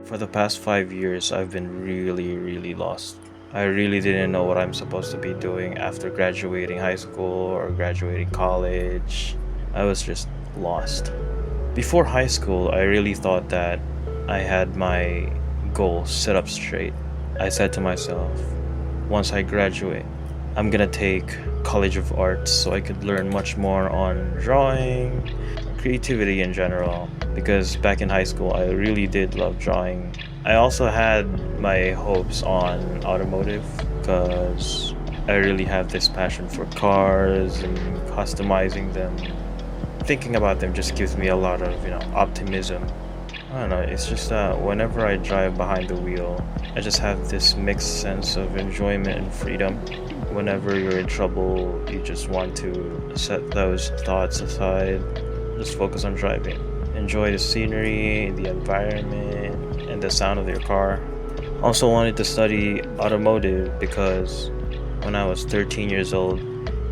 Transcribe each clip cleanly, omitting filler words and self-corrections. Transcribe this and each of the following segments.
For the past 5 years, I've been really lost. I really didn't know what I'm supposed to be doing after graduating high school or graduating college. I was just lost. Before high school, I really thought that I had my goals set up straight. I said to myself, once I graduate, I'm gonna take College of Arts so I could learn much more on drawing, creativity in general. Because back in high school, I really did love drawing. I also had my hopes on automotive because I really have this passion for cars and customizing them. Thinking about them just gives me a lot of, optimism. I don't know, it's just that whenever I drive behind the wheel, I just have this mixed sense of enjoyment and freedom. Whenever you're in trouble, you just want to set those thoughts aside, just focus on driving. Enjoy the scenery, the environment, and the sound of your car. Also wanted to study automotive because when I was 13 years old,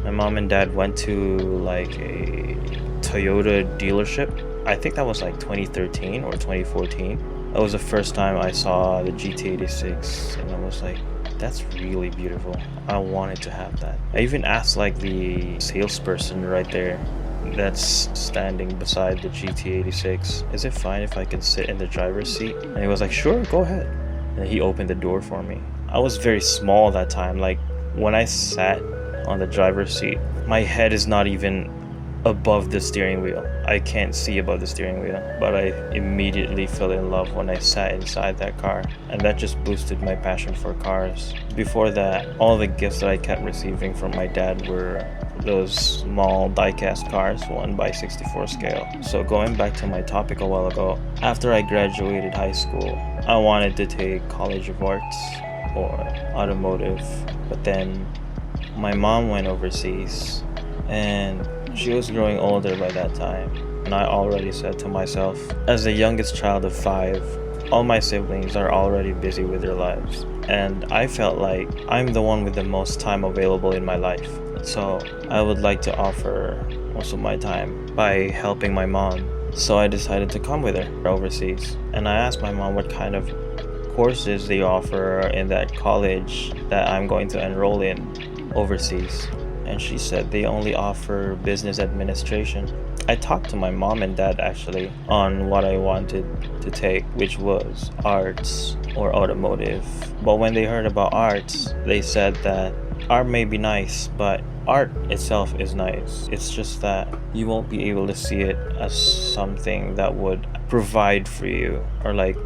my mom and dad went to like a Toyota dealership. I think that was like 2013 or 2014. That was the first time I saw the GT86 and I was like, that's really beautiful. I wanted to have that. I even asked like the salesperson right there that's standing beside the GT86, is it fine if I can sit in the driver's seat? And he was like, sure, go ahead. And he opened the door for me. I was very small that time. Like when I sat on the driver's seat, my head is not even above the steering wheel. I can't see above the steering wheel, but I immediately fell in love when I sat inside that car, and that just boosted my passion for cars. Before that, all the gifts that I kept receiving from my dad were those small die-cast cars, 1/64 scale. So going back to my topic a while ago, after I graduated high school, I wanted to take College of Arts or automotive, but then my mom went overseas and she was growing older by that time, and I already said to myself, as the youngest child of 5, all my siblings are already busy with their lives, and I felt like I'm the one with the most time available in my life. So I would like to offer most of my time by helping my mom. So I decided to come with her overseas, and I asked my mom what kind of courses they offer in that college that I'm going to enroll in overseas. And she said they only offer business administration. I talked to my mom and dad actually on what I wanted to take, which was arts or automotive. But when they heard about arts, they said that art may be nice, but art itself is nice. It's just that you won't be able to see it as something that would provide for you or like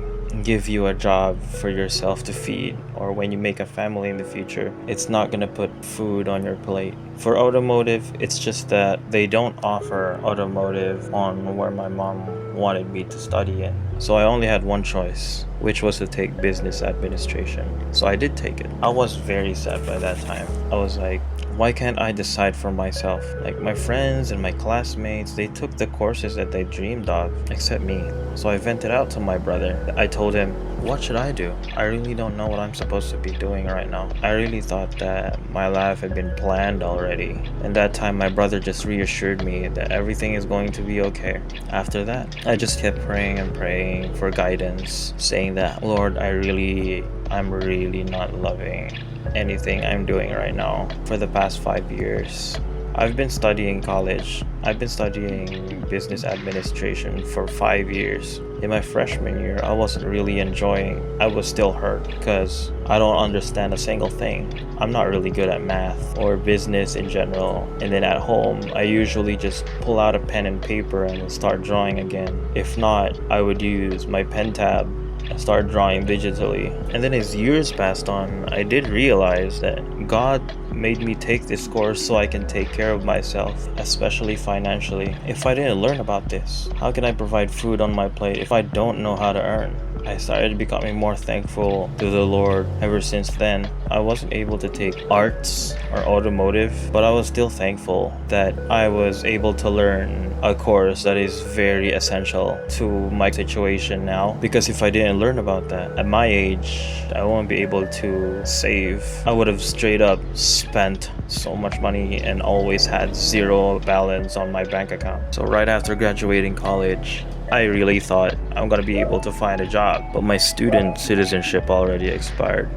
give you a job for yourself to feed, or when you make a family in the future, it's not gonna put food on your plate. For automotive, it's just that they don't offer automotive on where my mom wanted me to study in. So I only had one choice, which was to take business administration. So I did take it. I was very sad by that time. I was like, why can't I decide for myself? Like my friends and my classmates, they took the courses that they dreamed of, except me. So I vented out to my brother. I told him, what should I do? I really don't know what I'm supposed to be doing right now. I really thought that my life had been planned already. And that time my brother just reassured me that everything is going to be okay. After that, I just kept praying and praying for guidance, saying that, Lord, I'm really not loving anything I'm doing right now. For the past 5 years, I've been studying college. I've been studying business administration for 5 years. In my freshman year, I wasn't really enjoying. I was still hurt because I don't understand a single thing. I'm not really good at math or business in general. And then at home, I usually just pull out a pen and paper and start drawing again. If not, I would use my pen tab and start drawing digitally. And then as years passed on, I did realize that God made me take this course so I can take care of myself, especially financially. If I didn't learn about this, how can I provide food on my plate if I don't know how to earn? I started becoming more thankful to the Lord ever since then. I wasn't able to take arts or automotive, but I was still thankful that I was able to learn a course that is very essential to my situation now. Because if I didn't learn about that at my age, I won't be able to save. I would have straight up spent so much money and always had zero balance on my bank account. So right after graduating college, I really thought I'm gonna be able to find a job, but my student citizenship already expired.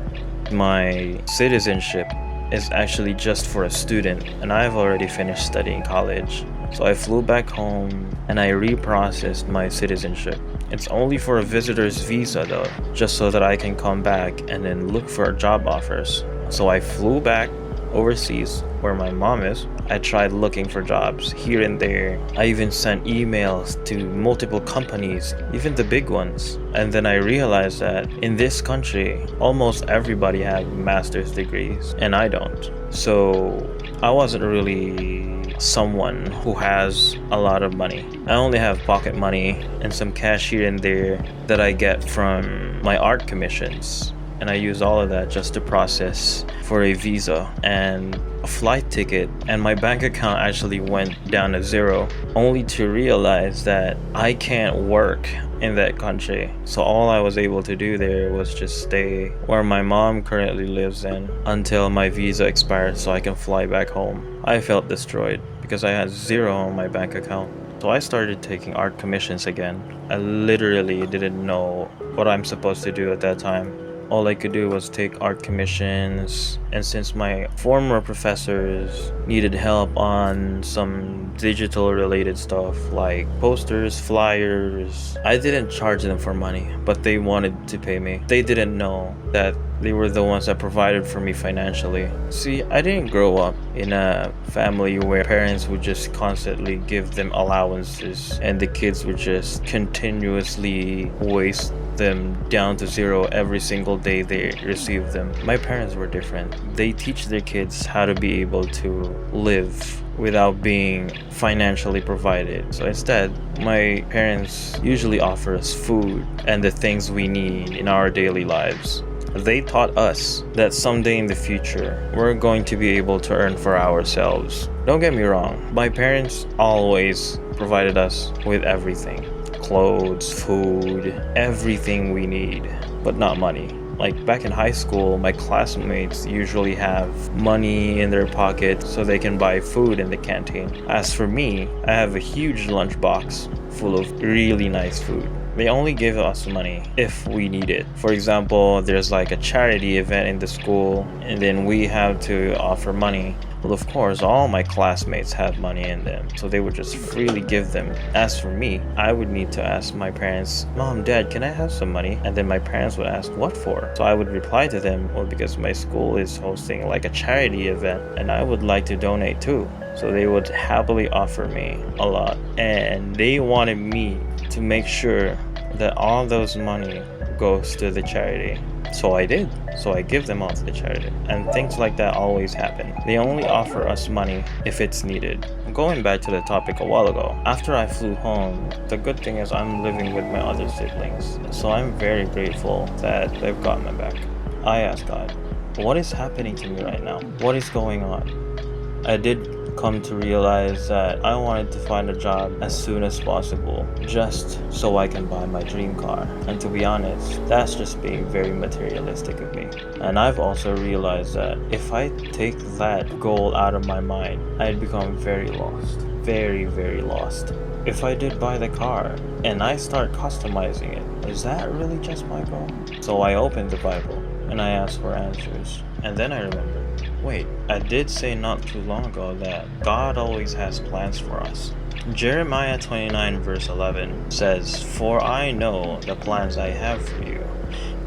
My citizenship is actually just for a student, and I've already finished studying college. So I flew back home and I reprocessed my citizenship. It's only for a visitor's visa though, just so that I can come back and then look for job offers. So I flew back overseas where my mom is. I tried looking for jobs here and there. I even sent emails to multiple companies, even the big ones. And then I realized that in this country, almost everybody has master's degrees and I don't. So I wasn't really someone who has a lot of money. I only have pocket money and some cash here and there that I get from my art commissions. And I use all of that just to process for a visa and a flight ticket, and my bank account actually went down to zero, only to realize that I can't work in that country. So all I was able to do there was just stay where my mom currently lives in until my visa expired so I can fly back home. I felt destroyed because I had zero on my bank account. So I started taking art commissions again. I literally didn't know what I'm supposed to do at that time. All I could do was take art commissions, and since my former professors needed help on some digital related stuff like posters, flyers, I didn't charge them for money, but they wanted to pay me. They didn't know that they were the ones that provided for me financially. See, I didn't grow up in a family where parents would just constantly give them allowances and the kids would just continuously waste them down to zero every single day they receive them. My parents were different. They teach their kids how to be able to live without being financially provided. So instead, my parents usually offer us food and the things we need in our daily lives. They taught us that someday in the future, we're going to be able to earn for ourselves. Don't get me wrong, my parents always provided us with everything. Clothes, food, everything we need, but not money. Like back in high school, my classmates usually have money in their pocket so they can buy food in the canteen. As for me, I have a huge lunchbox full of really nice food. They only give us money if we need it. For example, there's like a charity event in the school and then we have to offer money. Well, of course, all my classmates had money in them, so they would just freely give them. As for me, I would need to ask my parents, Mom, Dad, can I have some money? And then my parents would ask, what for? So I would reply to them, well, because my school is hosting like a charity event and I would like to donate too. So they would happily offer me a lot, and they wanted me to make sure that all those money goes to the charity. So I did. So I give them all to the charity. And things like that always happen. They only offer us money if it's needed. Going back to the topic a while ago, after I flew home, the good thing is I'm living with my other siblings. So I'm very grateful that they've got my back. I asked God, what is happening to me right now? What is going on? I did come to realize that I wanted to find a job as soon as possible, just so I can buy my dream car. And to be honest, that's just being very materialistic of me. And I've also realized that if I take that goal out of my mind, I'd become very lost. Very, very lost. If I did buy the car and I start customizing it, is that really just my goal? So I opened the Bible and I asked for answers. And then I remembered, wait, I did say not too long ago that God always has plans for us. Jeremiah 29 verse 11 says, For I know the plans I have for you,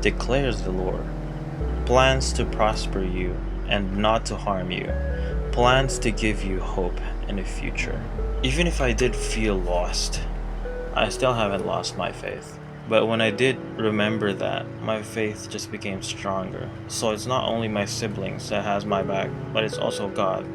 declares the Lord. Plans to prosper you and not to harm you. Plans to give you hope and a future. Even if I did feel lost, I still haven't lost my faith. But when I did remember that, my faith just became stronger. So it's not only my siblings that has my back, but it's also God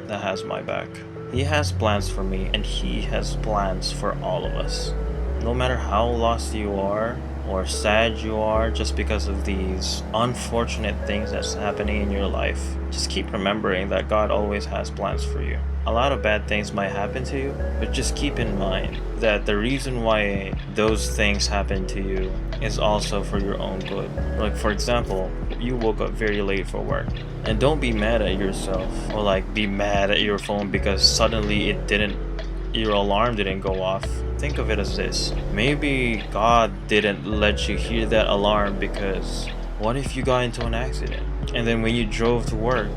that has my back. He has plans for me, and He has plans for all of us. No matter how lost you are, or sad you are just because of these unfortunate things that's happening in your life, just keep remembering that God always has plans for you. A lot of bad things might happen to you, but just keep in mind that the reason why those things happen to you is also for your own good. Like for example, you woke up very late for work, and don't be mad at yourself or like be mad at your phone because suddenly it didn't your alarm didn't go off, think of it as this. Maybe God didn't let you hear that alarm because what if you got into an accident? And then when you drove to work,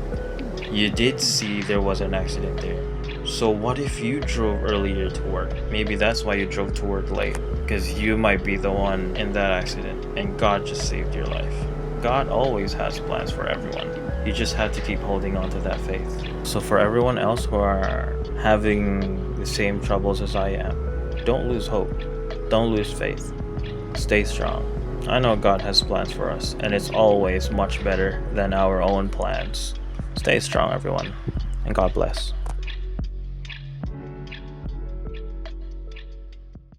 you did see there was an accident there. So what if you drove earlier to work? Maybe that's why you drove to work late, because you might be the one in that accident and God just saved your life. God always has plans for everyone. You just have to keep holding on to that faith. So for everyone else who are having the same troubles as I am, don't lose hope. Don't lose faith. Stay strong. I know God has plans for us, and it's always much better than our own plans. Stay strong, everyone, and God bless.